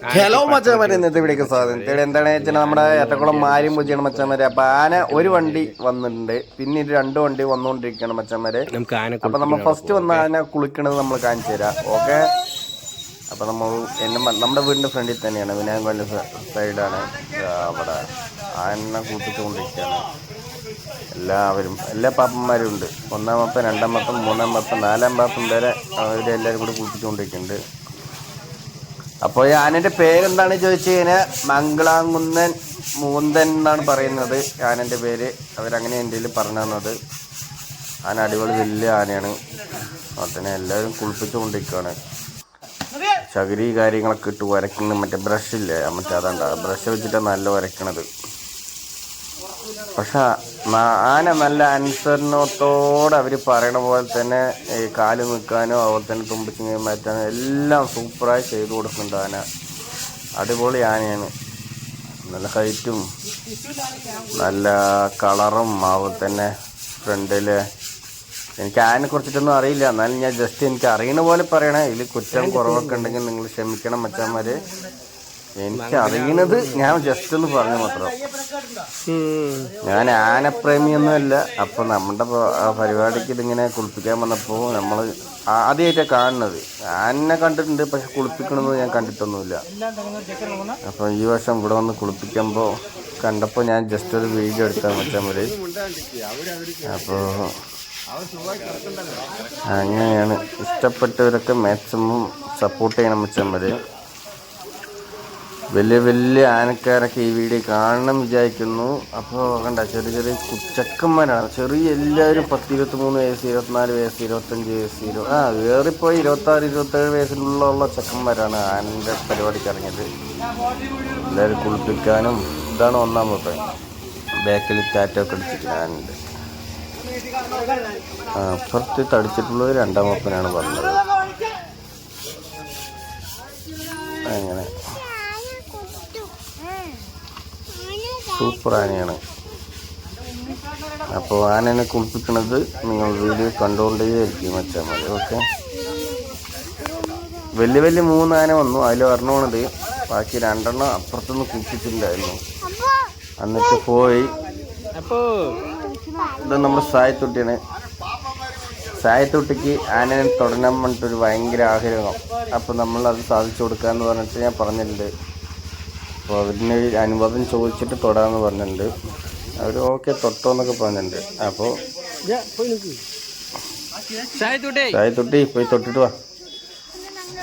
Hello മച്ചാമാരെ, ഇന്നത്തെ വീഡിയോക്ക് സ്വാഗതം. എന്താണെന്ന് വെച്ചാൽ നമ്മുടെ എറണാകുളം മാര്യം പൂജയാണ് മച്ചാമാരെ. അപ്പൊ ആന ഒരു വണ്ടി വന്നിട്ടുണ്ട്, പിന്നെ ഇത് 2 വണ്ടി വന്നുകൊണ്ടിരിക്കുകയാണ് മച്ചാമാരെ. അപ്പൊ നമ്മൾ ഫസ്റ്റ് വന്ന ആന കുളിക്കണത് നമ്മൾ കാണിച്ചു തരാം. ഓക്കെ, അപ്പൊ നമ്മുടെ വീടിന്റെ ഫ്രണ്ടിൽ തന്നെയാണ്, വിനായകന്റെ സൈഡാണ്. അവിടെ ആന കുളിപ്പിച്ചുകൊണ്ടിരിക്കുകയാണ്. എല്ലാ പാപ്പന്മാരും ഉണ്ട്. 1-ാം പാപ്പൻ, 2-ാം പാപ്പൻ, 3-ാം പാപ്പൻ, 4-ാം പാപ്പൻ വരെ അവരെല്ലാവരും കൂടി കുളിപ്പിച്ചുകൊണ്ടിരിക്കുന്നുണ്ട്. അപ്പോൾ ആനൻ്റെ പേരെന്താണ് ചോദിച്ചു കഴിഞ്ഞാൽ മംഗളാംകുന്നൻ മൂന്തൻ എന്നാണ് പറയുന്നത് ആനൻ്റെ പേര്. അവരങ്ങനെ എന്തെങ്കിലും പറഞ്ഞു തന്നത്. ആന അടിപൊളി വലിയ ആനയാണ്. അതിനെ എല്ലാവരും കുളിപ്പിച്ചുകൊണ്ടിരിക്കുകയാണ്. ചകിരി കാര്യങ്ങളൊക്കെ ഇട്ട് ഉരയ്ക്കുന്നത്, മറ്റേ ബ്രഷില്ലേ, അതാണ്ട ബ്രഷ് വെച്ചിട്ടാണ് നല്ല ഉരയ്ക്കണത്. പക്ഷെ ആന നല്ല അനുസരണത്തോടെ അവർ പറയണ പോലെ തന്നെ കാല് നിൽക്കാനോ അതുപോലെ തന്നെ തുമ്പിച്ചിങ്ങ മാറ്റാനോ എല്ലാം സൂപ്പറായി ചെയ്തു കൊടുക്കുന്നുണ്ട് ആന. അടിപൊളി ആനയാണ്. നല്ല ഹൈറ്റും നല്ല കളറും അതുപോലെ തന്നെ ഫ്രണ്ടിൽ. എനിക്ക് ആനയെ കുറിച്ചിട്ടൊന്നും അറിയില്ല, എന്നാലും ഞാൻ ജസ്റ്റ് എനിക്ക് അറിയണ പോലെ പറയണേ. ഇതിൽ കുറ്റം കുറവൊക്കെ ഉണ്ടെങ്കിൽ നിങ്ങൾ ക്ഷമിക്കണം മച്ചാന്മാർ. എനിക്ക് അറിയണത് ഞാൻ ജസ്റ്റ് ഒന്ന് പറഞ്ഞു മാത്രം. ഞാൻ ആനപ്രേമിയൊന്നുമല്ല. അപ്പോൾ നമ്മുടെ പരിപാടിക്ക് ഇതിങ്ങനെ കുളിപ്പിക്കാൻ വന്നപ്പോൾ നമ്മൾ ആദ്യമായിട്ടാണ് കാണുന്നത്. ആനനെ കണ്ടിട്ടുണ്ട്, പക്ഷെ കുളിപ്പിക്കണമെന്ന് ഞാൻ കണ്ടിട്ടൊന്നുമില്ല. അപ്പോൾ ഈ വർഷം ഇവിടെ വന്ന് കുളിപ്പിക്കുമ്പോൾ കണ്ടപ്പോൾ ഞാൻ ജസ്റ്റ് ഒരു വീഡിയോ എടുക്കാൻ വെച്ചാൽ മതി. അപ്പോൾ അങ്ങനെയാണ്. ഇഷ്ടപ്പെട്ടവരൊക്കെ മാക്സിമം സപ്പോർട്ട് ചെയ്യണം വെച്ചാൽ മതി. വലിയ വലിയ ആനക്കാരൊക്കെ ഈ വീഡിയോ കാണണം വിചാരിക്കുന്നു. അപ്പോൾ കണ്ട ചെറിയ ചെറിയ ചെക്കന്മാരാണ്. ചെറിയ എല്ലാവരും 10, 23 വയസ്സ്, 24 വയസ്സ്, 25 വയസ്സ്, ഏറിപ്പോയി 26, 27 വയസ്സിലുള്ള ചെക്കന്മാരാണ് ആനൻ്റെ പരിപാടിക്ക് ഇറങ്ങിയത്. എല്ലാവരും കുളിപ്പിക്കാനും. ഇതാണ് 1-ാം പാപ്പൻ. ബാക്കിൽ ടാറ്റൊക്കെ അടിച്ചിട്ട് ആനുണ്ട്. അപ്പുറത്ത് തടിച്ചിട്ടുള്ളത് 2-ാം പാപ്പനാണ് പറഞ്ഞത്. അങ്ങനെ സൂപ്പർ ആനയാണ്. അപ്പോൾ ആനനെ കുളിപ്പിക്കുന്നത് നിങ്ങൾ വീഡിയോ കണ്ടുകൊണ്ടേയിരിക്കും വെച്ചാൽ മതി. ഓക്കെ, വലിയ 3 ആന വന്നു. അതിൽ ഒരെണ്ണമാണിത്. ബാക്കി 2 അപ്പുറത്തുനിന്ന് കുളിപ്പിച്ചിട്ടുണ്ടായിരുന്നു. എന്നിട്ട് പോയി. ഇത് നമ്മുടെ സായത്തൊട്ടിയാണ്. സായത്തൊട്ടിക്ക് ആനനെ തുടരാൻ വേണ്ടിയിട്ടൊരു ഭയങ്കര ആഗ്രഹം. അപ്പോൾ നമ്മളത് സാധിച്ചു കൊടുക്കാമെന്ന് പറഞ്ഞിട്ട് ഞാൻ പറഞ്ഞിട്ടുണ്ട്. അപ്പോൾ അവരിന് അനുവാദം ചോദിച്ചിട്ട് തൊടാമെന്ന് പറഞ്ഞിട്ടുണ്ട്. അവർ ഓക്കെ തൊട്ടോ എന്നൊക്കെ പറഞ്ഞിട്ടുണ്ട്. അപ്പോൾ സായത്തൊട്ടി പോയി തൊട്ടിട്ട് വാ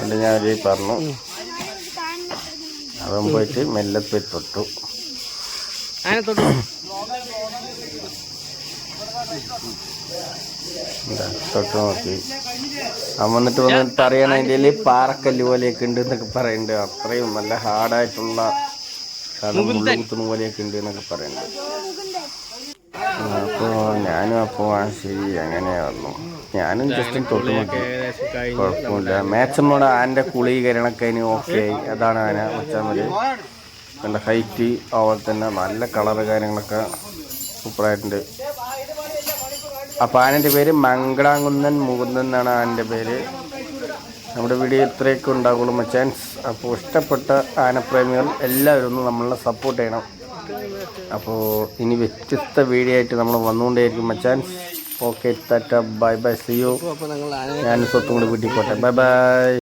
എന്ന് ഞാൻ അവര് പറഞ്ഞു. അവൻ പോയിട്ട് മെല്ലെ പോയി തൊട്ടു. തൊട്ട് നോക്കി. അവൻ വന്നിട്ട് വന്നിട്ട് അറിയാൻ അതിൻ്റെ പാറക്കല്ല് പോലെയൊക്കെ ഉണ്ട് എന്നൊക്കെ പറയുന്നുണ്ട്. അത്രയും നല്ല ഹാർഡായിട്ടുള്ള മുള്ളുകുത്തുന്ന പോലെയൊക്കെ ഉണ്ട് എന്നൊക്കെ പറയുന്നുണ്ട്. അപ്പോൾ ഞാനും അപ്പോൾ ശരി അങ്ങനെ വന്നു. ഞാനും ജസ്റ്റ് തൊട്ട് നോക്കി, കുഴപ്പമില്ല. മാക്സിമം ആൻ്റെ കുളി കരണൊക്കെ അതിന് ഓക്കെ ആയി. അതാണ് ആന വെച്ചാൽ മതി. നല്ല ഹൈറ്റ്, അതുപോലെ തന്നെ നല്ല കളറ് കാര്യങ്ങളൊക്കെ സൂപ്പറായിട്ടുണ്ട്. അപ്പോൾ ആനൻ്റെ പേര് മംഗളാംകുന്നൻ മുകുന്ദൻ എന്നാണ് ആനൻ്റെ പേര്. നമ്മുടെ വീഡിയോ ഇത്രയൊക്കെ ഉണ്ടാകുള്ളൂ മച്ചാൻസ്. അപ്പോൾ ഇഷ്ടപ്പെട്ട ആനപ്രേമികൾ എല്ലാവരും ഒന്ന് നമ്മളെ സപ്പോർട്ട് ചെയ്യണം. അപ്പോൾ ഇനി വ്യത്യസ്ത വീഡിയോ ആയിട്ട് നമ്മൾ വന്നുകൊണ്ടേയിരിക്കും മച്ചാൻസ്. ഓക്കെ, ടാറ്റ, ബൈ ബൈ, സി യു. ഞാൻ സ്വത്തും കൂടി വീട്ടിൽ പോട്ടെ. Bye by.